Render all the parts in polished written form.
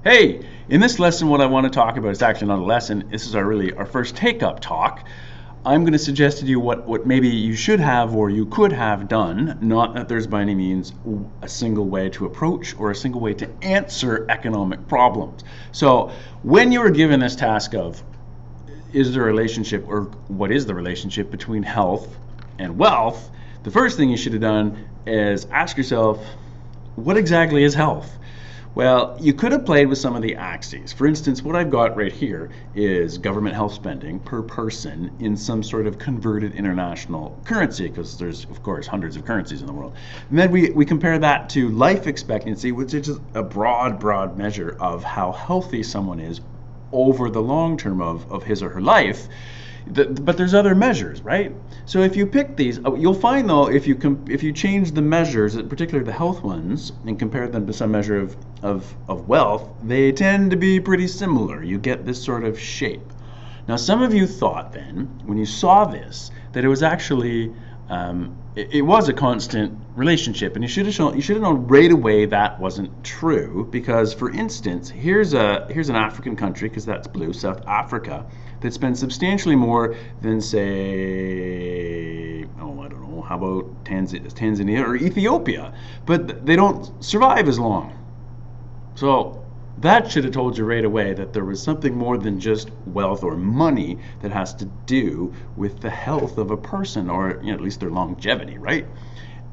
Hey, in this lesson, what I want to talk about is actually not a lesson. This is our first take-up talk. I'm going to suggest to you what maybe you should have or you could have done. Not that there's by any means a single way to approach or a single way to answer economic problems. So when you were given this task of is there a relationship or what is the relationship between health and wealth, the first thing you should have done is ask yourself, what exactly is health? Well, you could have played with some of the axes. For instance, what I've got right here is government health spending per person in some sort of converted international currency, because there's, of course, hundreds of currencies in the world. And then we compare that to life expectancy, which is a broad measure of how healthy someone is over the long term of his or her life. But there's other measures, right? So if you pick these, you'll find though, if you change the measures, particularly the health ones, and compare them to some measure of wealth, they tend to be pretty similar. You get this sort of shape. Now, some of you thought then, when you saw this, that it was actually it was a constant relationship, and you should have known right away that wasn't true, because, for instance, here's an African country, because that's blue, South Africa, that spends substantially more than, say, I don't know, how about Tanzania or Ethiopia, but they don't survive as long. So that should have told you right away that there was something more than just wealth or money that has to do with the health of a person, or at least their longevity, right?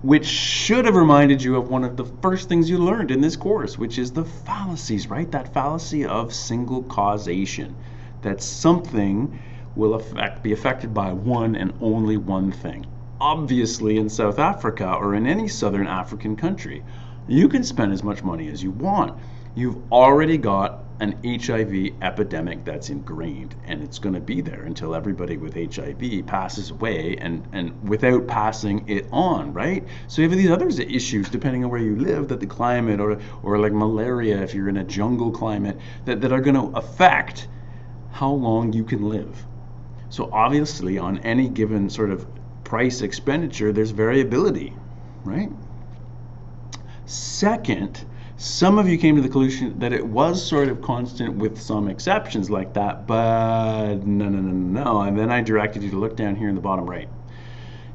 Which should have reminded you of one of the first things you learned in this course, which is the fallacies, right? That fallacy of single causation, that something will be affected by one and only one thing. Obviously, in South Africa or in any southern African country, you can spend as much money as you want. You've already got an HIV epidemic that's ingrained, and it's going to be there until everybody with HIV passes away, and without passing it on, right? So you have these other issues depending on where you live, that the climate or like malaria if you're in a jungle climate, that are going to affect how long you can live. So obviously on any given sort of price expenditure, there's variability, right? Second, some of you came to the conclusion that it was sort of constant with some exceptions like that, but no. And then I directed you to look down here in the bottom right.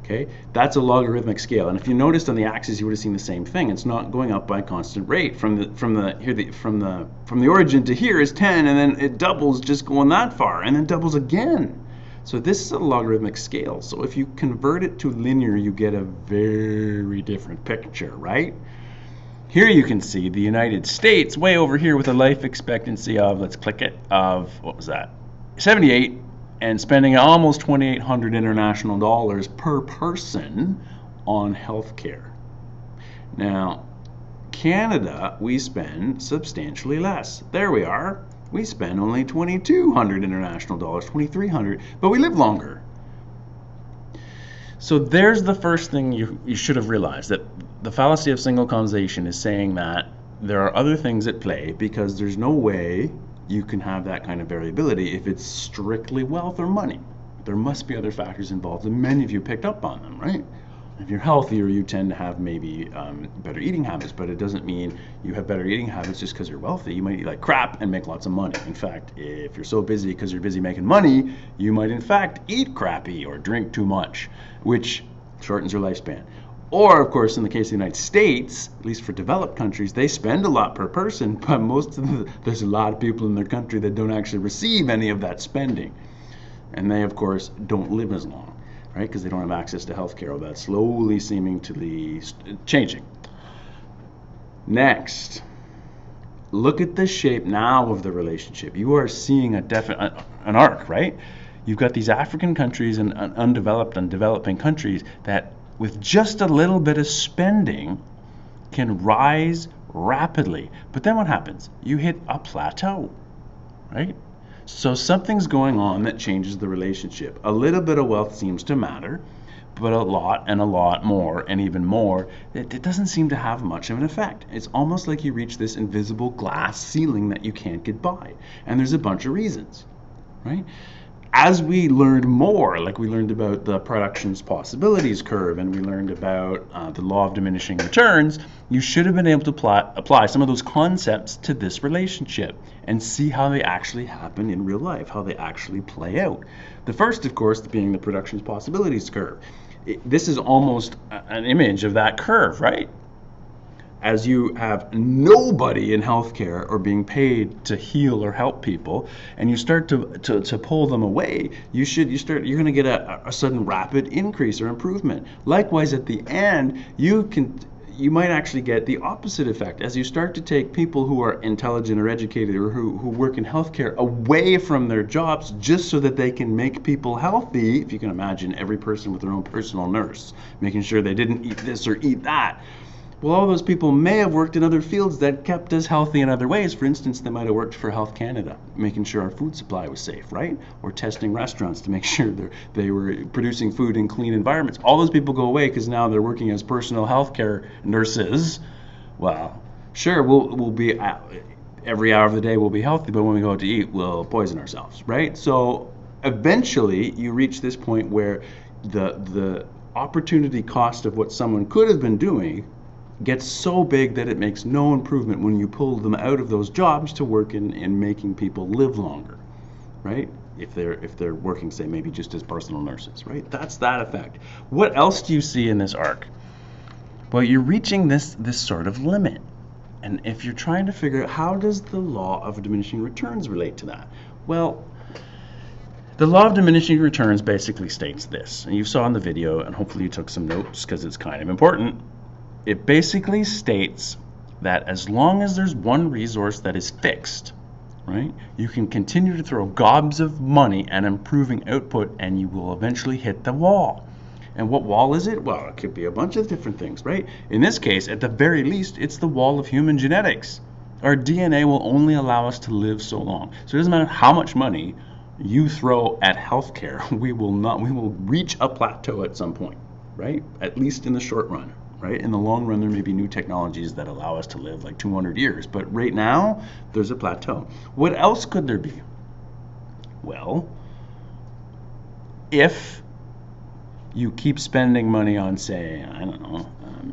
Okay, that's a logarithmic scale, and if you noticed on the axis, you would have seen the same thing. It's not going up by a constant rate. From the origin to here is 10, and then it doubles just going that far, and then doubles again. So this is a logarithmic scale. So if you convert it to linear, you get a very different picture, right? Here you can see the United States way over here with a life expectancy of, let's click it, of, what was that, 78, and spending almost $2,800 international dollars per person on healthcare. Now, Canada, we spend substantially less. There we are. We spend only $2,200 international dollars, $2,300, but we live longer. So there's the first thing you should have realized, that the fallacy of single causation is saying that there are other things at play, because there's no way you can have that kind of variability if it's strictly wealth or money. There must be other factors involved, and many of you picked up on them, right? If you're healthier, you tend to have maybe better eating habits, but it doesn't mean you have better eating habits just because you're wealthy. You might eat like crap and make lots of money. In fact, if you're so busy because you're busy making money, you might in fact eat crappy or drink too much, which shortens your lifespan. Or, of course, in the case of the United States, at least for developed countries, they spend a lot per person, but there's a lot of people in their country that don't actually receive any of that spending. And they, of course, don't live as long, right? Because they don't have access to health care. Well, that's slowly seeming to be changing. Next, look at the shape now of the relationship. You are seeing an arc, right? You've got these African countries and undeveloped and developing countries that, with just a little bit of spending, can rise rapidly. But then what happens? You hit a plateau, right? So something's going on that changes the relationship. A little bit of wealth seems to matter, but a lot and a lot more and even more, it doesn't seem to have much of an effect. It's almost like you reach this invisible glass ceiling that you can't get by. And there's a bunch of reasons, right? as we learned more, like we learned about the production's possibilities curve and we learned about the law of diminishing returns, you should have been able to apply some of those concepts to this relationship and see how they actually happen in real life, how they actually play out. The first, of course, being the production's possibilities curve. This is almost an image of that curve, right? As you have nobody in healthcare or being paid to heal or help people, and you start to pull them away, you're going to get a sudden rapid increase or improvement. Likewise, at the end, you might actually get the opposite effect as you start to take people who are intelligent or educated or who work in healthcare away from their jobs just so that they can make people healthy. If you can imagine every person with their own personal nurse, making sure they didn't eat this or eat that. Well, all those people may have worked in other fields that kept us healthy in other ways. For instance, they might have worked for Health Canada, making sure our food supply was safe, right? Or testing restaurants to make sure they were producing food in clean environments. All those people go away because now they're working as personal health care nurses. Well, sure, we'll be, every hour of the day we'll be healthy, but when we go out to eat, we'll poison ourselves, right? So eventually you reach this point where the opportunity cost of what someone could have been doing gets so big that it makes no improvement when you pull them out of those jobs to work in making people live longer, right? If they're working, say, maybe just as personal nurses, right? That's that effect. What else do you see in this arc? Well, you're reaching this sort of limit. And if you're trying to figure out how does the law of diminishing returns relate to that? Well, the law of diminishing returns basically states this, and you saw in the video, and hopefully you took some notes because it's kind of important. It basically states that as long as there's one resource that is fixed, right, you can continue to throw gobs of money at improving output and you will eventually hit the wall. And what wall is it? Well, it could be a bunch of different things, right? In this case, at the very least, it's the wall of human genetics. Our DNA will only allow us to live so long. So it doesn't matter how much money you throw at healthcare, we will reach a plateau at some point, right? At least in the short run. Right? In the long run, there may be new technologies that allow us to live like 200 years, but right now, there's a plateau. What else could there be? Well, if you keep spending money on, say, I don't know,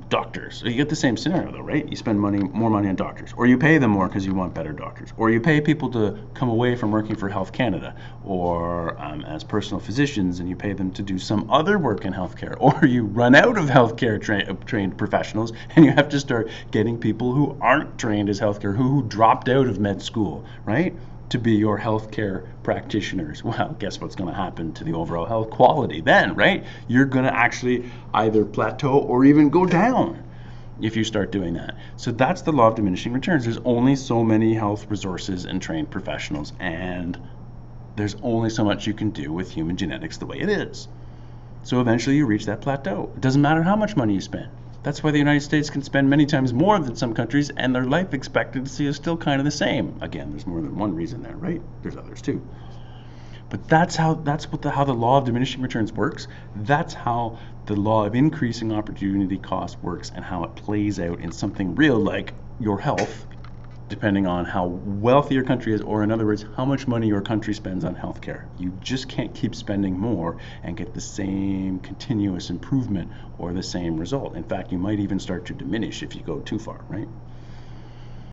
doctors. You get the same scenario though, right? You spend more money on doctors, or you pay them more because you want better doctors, or you pay people to come away from working for Health Canada, or as personal physicians, and you pay them to do some other work in healthcare, or you run out of healthcare trained professionals, and you have to start getting people who aren't trained as healthcare, who dropped out of med school, right? To be your healthcare practitioners. Well, guess what's going to happen to the overall health quality then, right? You're going to actually either plateau or even go down if you start doing that. So that's the law of diminishing returns. There's only so many health resources and trained professionals, and there's only so much you can do with human genetics the way it is. So eventually you reach that plateau. It doesn't matter how much money you spend. That's why the United States can spend many times more than some countries, and their life expectancy is still kind of the same. Again, there's more than one reason there, right? There's others too. But that's how the law of diminishing returns works. That's how the law of increasing opportunity cost works, and how it plays out in something real like your health, depending on how wealthy your country is, or in other words, how much money your country spends on healthcare. You just can't keep spending more and get the same continuous improvement or the same result. In fact, you might even start to diminish if you go too far, right?